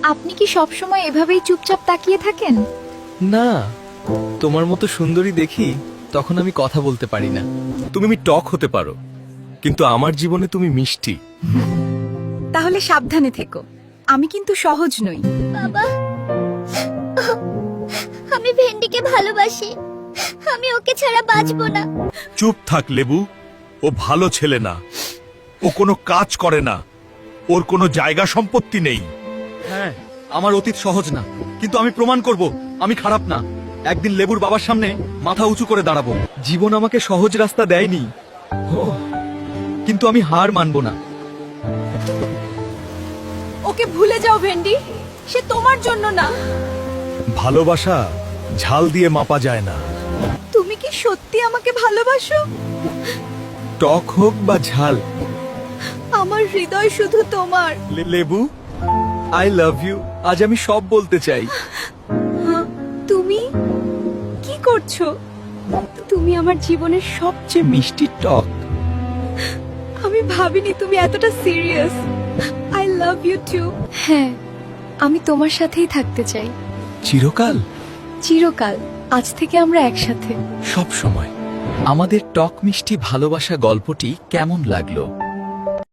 আপনি কি সবসময় এভাবেই চুপচাপ তাকিয়ে থাকেন? না, তোমার মতো সুন্দরী দেখি তখন আমি কথা বলতে পারি না। তুমি টক হতে পারো, কিন্তু আমার জীবনে তুমি মিষ্টি। তাহলে সাবধানে থেকো, আমি কিন্তু সহজ নই। বাবা, আমি ভেন্ডিকে ভালোবাসি। আমি ওকে ছাড়া বাঁচবো না। চুপ থাক লেবু, ও ভালো ছেলে না, ও কোনো কাজ করে না, ওর কোনো জায়গা সম্পত্তি নেই। হ্যাঁ, আমার অতীত সহজ না, কিন্তু আমি প্রমাণ করব আমি খারাপ না। একদিন লেবুর বাবার সামনে মাথা উঁচু করে দাঁড়াবো। জীবন আমাকে সহজ রাস্তা দেয়নি, কিন্তু আমি হার মানবো না। ওকে ভুলে যাও ভেন্ডি, সে তোমার জন্য না। ভালোবাসা ঝাল দিয়ে মাপা যায় না। তুমি কি সত্যি আমাকে ভালোবাসো? টক হোক বা ঝাল। আমার হৃদয় শুধু তোমার। লেবু, আই লাভ ইউ। আজ আমি সব বলতে চাই। তুমি কি করছো? তুমি আমার জীবনের সবচেয়ে মিষ্টি টক। আমি ভাবিনি তুমি এতটা serious. I love you too. হ্যাঁ, আমি তোমার সাথেই থাকতে চাই। চিরকাল? চিরকাল। আজ থেকে আমরা একসাথে। সব সময়। আমাদের টক মিষ্টি ভালোবাসা গল্পটি কেমন লাগলো?